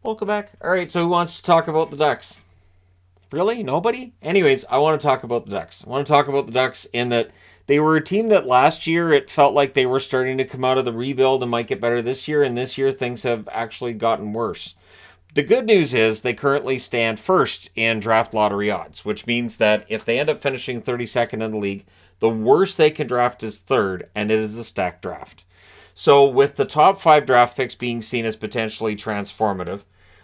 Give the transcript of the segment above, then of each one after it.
Welcome back. All right, so who wants to talk about the Ducks? Really? Nobody? Anyways, I want to talk about the Ducks. I want to talk about the Ducks in that they were a team that last year it felt like they were starting to come out of the rebuild and might get better this year, and this year things have actually gotten worse. The good news is they currently stand first in draft lottery odds, which means that if they end up finishing 32nd in the league, the worst they can draft is third, and it is a stacked draft. So, with the top five draft picks being seen as potentially transformative,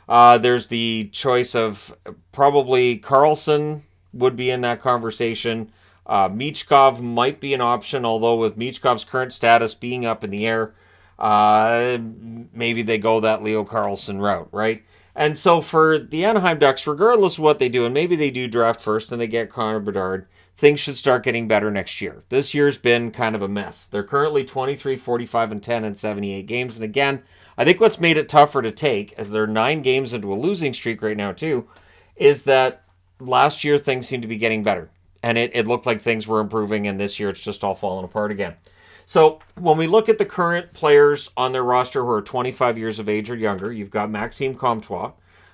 there's the choice of probably Carlson would be in that conversation. Michkov might be an option, although with Michkov's current status being up in the air, maybe they go that Leo Carlson route, right? And so for the Anaheim Ducks, regardless of what they do, and maybe they do draft first and they get Connor Bedard, things should start getting better next year. This year's been kind of a mess. They're currently 23, 45, and 10 in 78 games. And again, I think what's made it tougher to take, as they're 9 games into a losing streak right now, too, is that last year things seemed to be getting better. And it looked like things were improving, and this year it's just all falling apart again. So when we look at the current players on their roster who are 25 years of age or younger, you've got Maxime Comtois,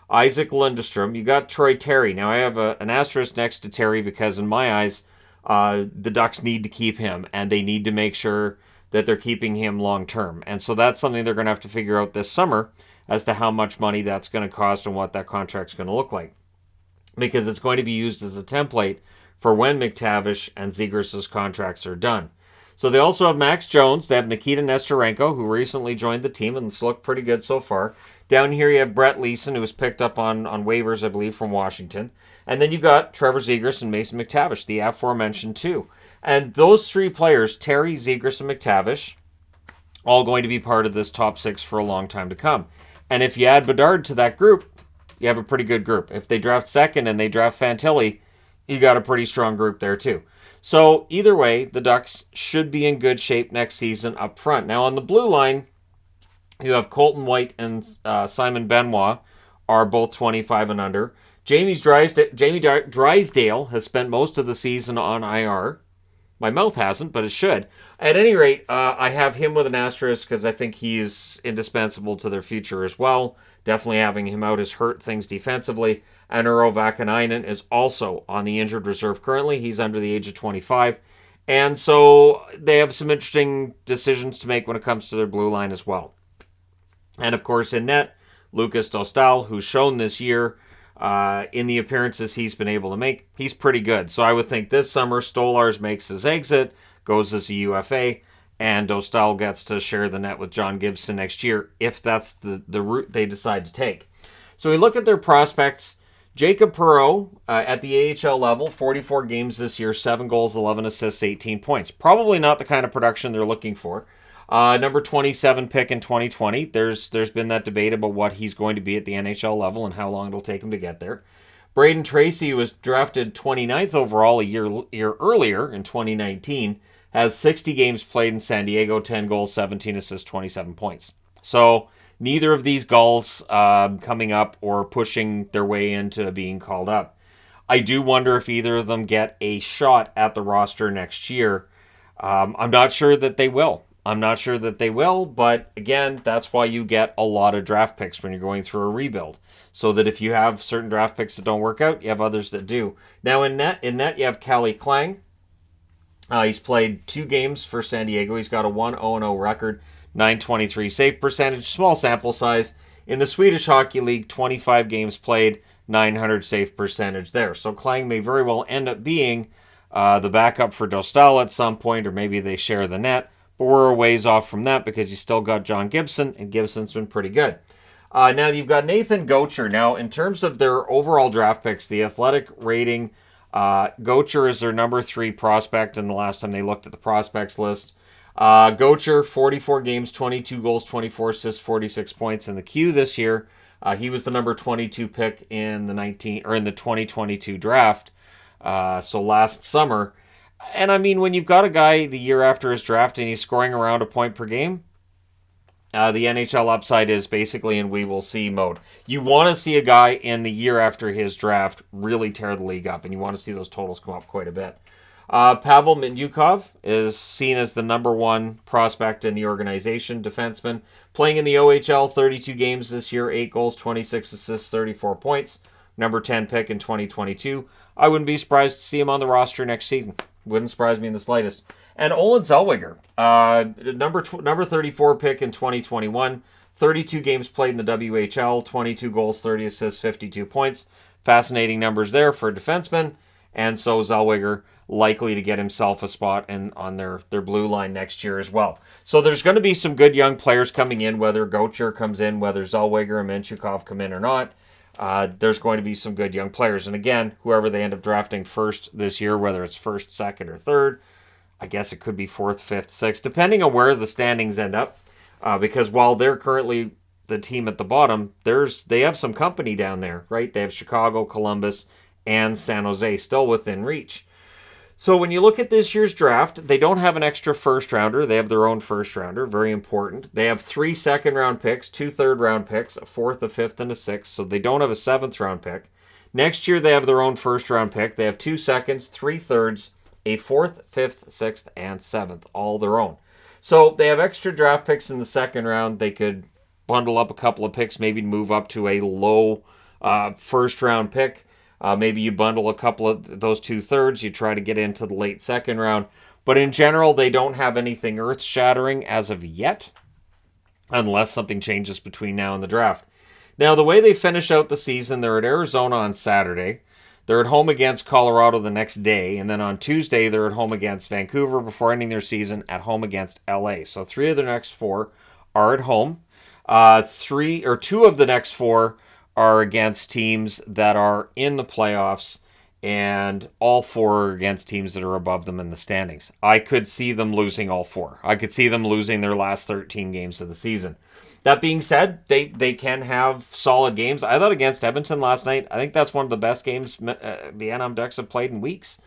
Isaac Lundestrom, you got Troy Terry. Now I have an asterisk next to Terry because in my eyes, the Ducks need to keep him, and they need to make sure that they're keeping him long term. And so that's something they're going to have to figure out this summer as to how much money that's going to cost and what that contract's going to look like, because it's going to be used as a template for when McTavish and Zegras' contracts are done. So they also have Max Jones. They have Nikita Nesterenko, who recently joined the team and it's looked pretty good so far. Down here you have Brett Leeson, who was picked up on waivers, I believe, from Washington. And then you've got Trevor Zegras and Mason McTavish, the aforementioned two. And those three players, Terry, Zegras, and McTavish, all going to be part of this top six for a long time to come. And if you add Bedard to that group, you have a pretty good group. If they draft second and they draft Fantilli, you got a pretty strong group there too. So either way, the Ducks should be in good shape next season up front. Now on the blue line, you have Colton White and Simon Benoit are both 25 and under. Jamie Drysdale has spent most of the season on IR. My mouth hasn't, but it should. At any rate, I have him with an asterisk because I think he's indispensable to their future as well. Definitely having him out has hurt things defensively. And Eero Vakanainen is also on the injured reserve currently. He's under the age of 25. And so they have some interesting decisions to make when it comes to their blue line as well. And of course, in net, Lucas Dostal, who's shown this year in the appearances he's been able to make, he's pretty good. So I would think this summer Stolarz makes his exit, goes as a UFA, and Dostal gets to share the net with John Gibson next year if that's the route they decide to take. So we look at their prospects. Jacob Perreault at the AHL level, 44 games this year, 7 goals, 11 assists, 18 points. Probably not the kind of production they're looking for. Number 27 pick in 2020. There's been that debate about what he's going to be at the NHL level and how long it'll take him to get there. Braden Tracy, who was drafted 29th overall a year earlier in 2019, has 60 games played in San Diego, 10 goals, 17 assists, 27 points. So neither of these Gulls coming up or pushing their way into being called up. I do wonder if either of them get a shot at the roster next year. I'm not sure that they will. But again, that's why you get a lot of draft picks when you're going through a rebuild. So that if you have certain draft picks that don't work out, you have others that do. Now in net you have Calle Klang. He's played 2 games for San Diego. He's got a 1-0-0 record, 923 save percentage, small sample size. In the Swedish Hockey League, 25 games played, 900 save percentage there. So Klang may very well end up being the backup for Dostal at some point, or maybe they share the net. But we're a ways off from that because you still got John Gibson, and Gibson's been pretty good. Now you've got Nathan Gaucher. Now, in terms of their overall draft picks, the athletic rating, Gaucher is their number 3 prospect, and the last time they looked at the prospects list. Gaucher, 44 games, 22 goals, 24 assists, 46 points in the queue this year. He was the number 22 pick in the 2022 draft. So last summer. And I mean, when you've got a guy the year after his draft and he's scoring around a point per game, the NHL Upside is basically in we will see mode. You want to see a guy in the year after his draft really tear the league up, and you want to see those totals come up quite a bit. Pavel Mintyukov is seen as the number one prospect in the organization, defenseman. Playing in the OHL, 32 games this year, 8 goals, 26 assists, 34 points. Number 10 pick in 2022. I wouldn't be surprised to see him on the roster next season. Wouldn't surprise me in the slightest. And Olin Zellweger, number 34 pick in 2021. 32 games played in the WHL, 22 goals, 30 assists, 52 points. Fascinating numbers there for a defenseman. And so Zellweger likely to get himself a spot on their blue line next year as well. So there's going to be some good young players coming in, whether Gauthier comes in, whether Zellweger and Mintyukov come in or not. There's going to be some good young players. And again, whoever they end up drafting first this year, whether it's first, second, or third, I guess it could be fourth, fifth, sixth, depending on where the standings end up. Because while they're currently the team at the bottom, they have some company down there, right? They have Chicago, Columbus, and San Jose still within reach. So when you look at this year's draft, they don't have an extra first rounder. They have their own first rounder, very important. They have 3 second-round picks, 2 third-round picks, a fourth, a fifth, and a sixth. So they don't have a seventh-round pick. Next year, they have their own first-round pick. They have 2 seconds, 3 thirds, a fourth, fifth, sixth, and seventh, all their own. So they have extra draft picks in the second round. They could bundle up a couple of picks, maybe move up to a low first-round pick. Maybe you bundle a couple of those 2 thirds. You try to get into the late second round. But in general, they don't have anything earth-shattering as of yet, unless something changes between now and the draft. Now, the way they finish out the season, they're at Arizona on Saturday. They're at home against Colorado the next day. And then on Tuesday, they're at home against Vancouver before ending their season at home against LA. So 3 of the next 4 are at home. 2 of the next 4 are against teams that are in the playoffs, and all 4 are against teams that are above them in the standings. I could see them losing all 4. I could see them losing their last 13 games of the season. That being said, they can have solid games. I thought against Edmonton last night, I think that's one of the best games the Anaheim Ducks have played in weeks.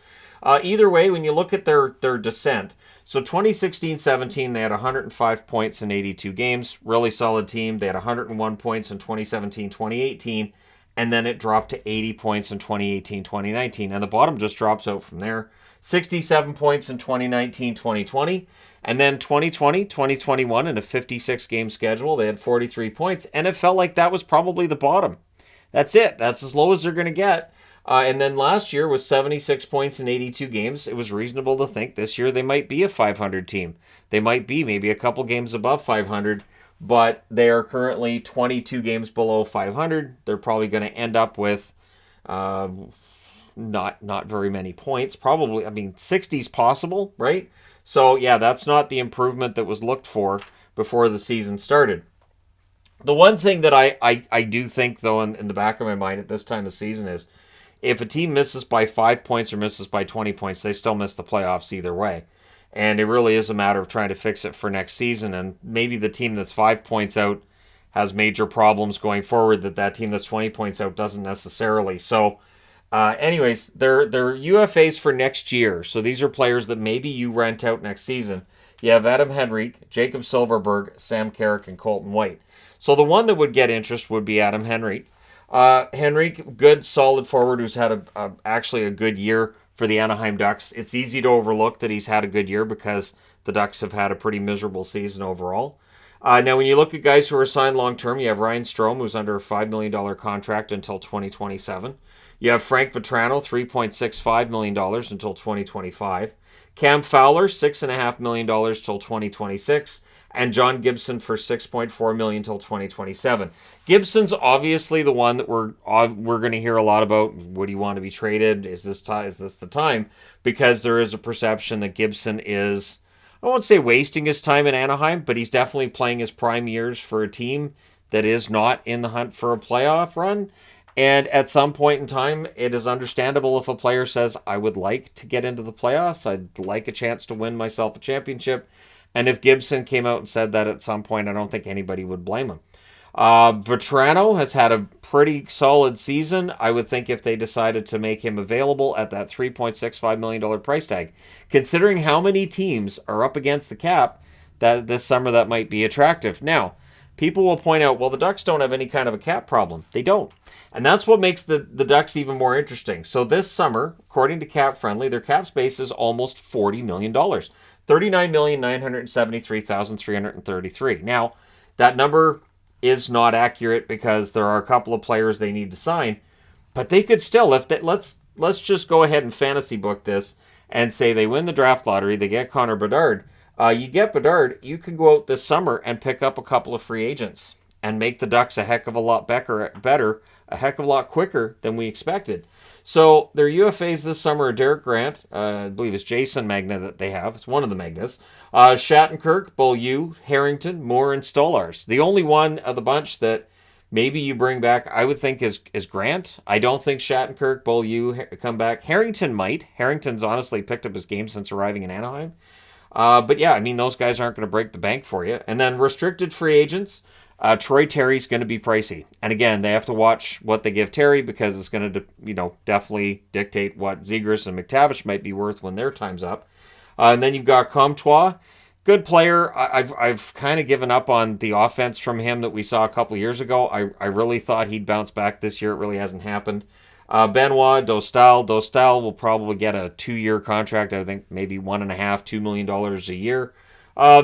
Either way, when you look at their descent, so 2016-17, they had 105 points in 82 games. Really solid team. They had 101 points in 2017-2018, and then it dropped to 80 points in 2018-2019. And the bottom just drops out from there. 67 points in 2019-2020, and then 2020-2021 in a 56-game schedule, they had 43 points, and it felt like that was probably the bottom. That's it. That's as low as they're going to get. And then last year was 76 points in 82 games. It was reasonable to think this year they might be a 500 team. They might be maybe a couple games above 500, but they are currently 22 games below 500. They're probably going to end up with not very many points. Probably, 60's possible, right? So, yeah, that's not the improvement that was looked for before the season started. The one thing that I do think, though, in the back of my mind at this time of season is if a team misses by 5 points or misses by 20 points, they still miss the playoffs either way. And it really is a matter of trying to fix it for next season. And maybe the team that's 5 points out has major problems going forward that team that's 20 points out doesn't necessarily. So, anyways, they're UFAs for next year. So these are players that maybe you rent out next season. You have Adam Henrique, Jacob Silverberg, Sam Carrick, and Colton White. So the one that would get interest would be Adam Henrique. Henrique, good, solid forward who's had actually a good year for the Anaheim Ducks. It's easy to overlook that he's had a good year because the Ducks have had a pretty miserable season overall. Now, when you look at guys who are signed long-term, you have Ryan Strome, who's under a $5 million contract until 2027. You have Frank Vetrano, $3.65 million until 2025. Cam Fowler, $6.5 million till 2026. And John Gibson for $6.4 million till 2027. Gibson's obviously the one that we're going to hear a lot about. Would he want to be traded? Is this the time? Because there is a perception that Gibson is, I won't say wasting his time in Anaheim, but he's definitely playing his prime years for a team that is not in the hunt for a playoff run. And at some point in time, it is understandable if a player says, I would like to get into the playoffs. I'd like a chance to win myself a championship. And if Gibson came out and said that at some point, I don't think anybody would blame him. Vetrano has had a pretty solid season. I would think if they decided to make him available at that $3.65 million price tag, considering how many teams are up against the cap, that this summer that might be attractive. Now, people will point out, well, the Ducks don't have any kind of a cap problem. They don't. And that's what makes the Ducks even more interesting. So this summer, according to Cap Friendly, their cap space is almost $40 million. $39,973,333. Now, that number is not accurate because there are a couple of players they need to sign, but they could still, if they, let's just go ahead and fantasy book this and say they win the draft lottery, they get Connor Bedard. You get Bedard, you can go out this summer and pick up a couple of free agents and make the Ducks a heck of a lot better, a heck of a lot quicker than we expected. So their UFAs this summer are Derek Grant, I believe it's Jason Magna that they have. It's one of the Magnas. Shattenkirk, Beaulieu, Harrington, Moore, and Stolars. The only one of the bunch that maybe you bring back, I would think, is Grant. I don't think Shattenkirk, Beaulieu come back. Harrington might. Harrington's honestly picked up his game since arriving in Anaheim. But yeah, I mean, those guys aren't going to break the bank for you. And then restricted free agents, Troy Terry's going to be pricey. And again, they have to watch what they give Terry because it's going to, definitely dictate what Zegras and McTavish might be worth when their time's up. And then you've got Comtois, good player. I've kind of given up on the offense from him that we saw a couple years ago. I really thought he'd bounce back this year. It really hasn't happened. Benoit, Dostal will probably get a 2-year contract. I think maybe $1.5-2 million a year.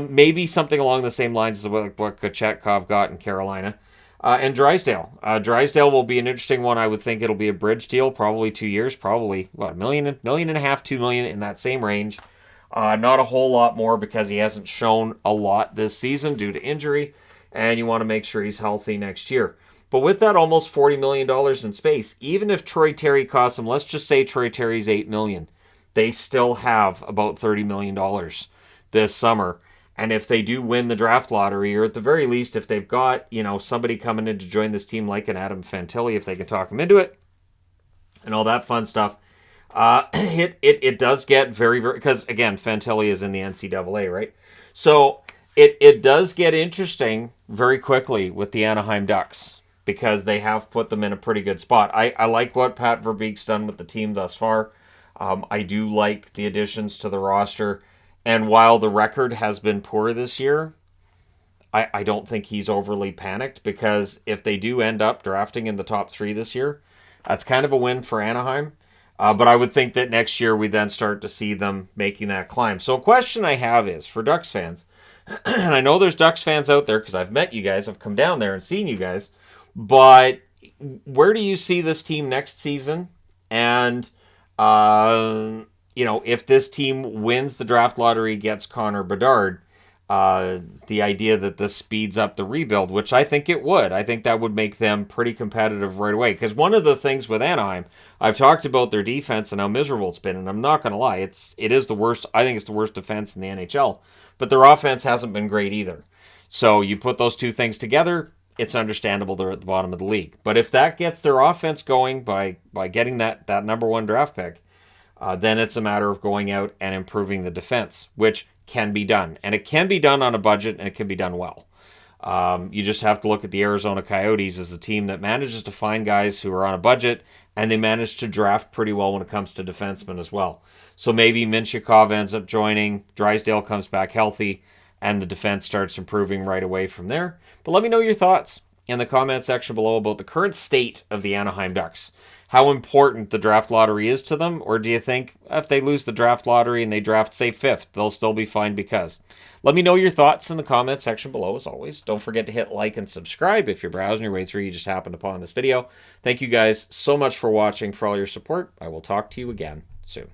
Maybe something along the same lines as what Kochetkov got in Carolina. And Drysdale. Drysdale will be an interesting one. I would think it'll be a bridge deal, probably 2 years, probably, $1.5 million, $2 million in that same range. Not a whole lot more because he hasn't shown a lot this season due to injury, and you want to make sure he's healthy next year. But with that almost $40 million in space, even if Troy Terry costs them, let's just say Troy Terry's $8 million, they still have about $30 million this summer. And if they do win the draft lottery, or at the very least, if they've got, somebody coming in to join this team like an Adam Fantilli, if they can talk him into it, and all that fun stuff, it does get very, very, because again, Fantilli is in the NCAA, right? So it does get interesting very quickly with the Anaheim Ducks, because they have put them in a pretty good spot. I like what Pat Verbeek's done with the team thus far. I do like the additions to the roster. And while the record has been poor this year, I don't think he's overly panicked, because if they do end up drafting in the top 3 this year, that's kind of a win for Anaheim. But I would think that next year we then start to see them making that climb. So a question I have is for Ducks fans, and I know there's Ducks fans out there because I've met you guys, I've come down there and seen you guys, but where do you see this team next season? And, if this team wins the draft lottery, gets Connor Bedard, the idea that this speeds up the rebuild, which I think it would. I think that would make them pretty competitive right away. Because one of the things with Anaheim, I've talked about their defense and how miserable it's been, and I'm not going to lie, it is the worst. I think it's the worst defense in the NHL. But their offense hasn't been great either. So you put those two things together, it's understandable they're at the bottom of the league. But if that gets their offense going by getting that number 1 draft pick, then it's a matter of going out and improving the defense, which can be done. And it can be done on a budget, and it can be done well. You just have to look at the Arizona Coyotes as a team that manages to find guys who are on a budget, and they manage to draft pretty well when it comes to defensemen as well. So maybe Minchikov ends up joining, Drysdale comes back healthy, and the defense starts improving right away from there. But let me know your thoughts in the comment section below about the current state of the Anaheim Ducks. How important the draft lottery is to them, or do you think if they lose the draft lottery and they draft, say, 5th, they'll still be fine because? Let me know your thoughts in the comment section below, as always. Don't forget to hit like and subscribe if you're browsing your way through, you just happened upon this video. Thank you guys so much for watching, for all your support. I will talk to you again soon.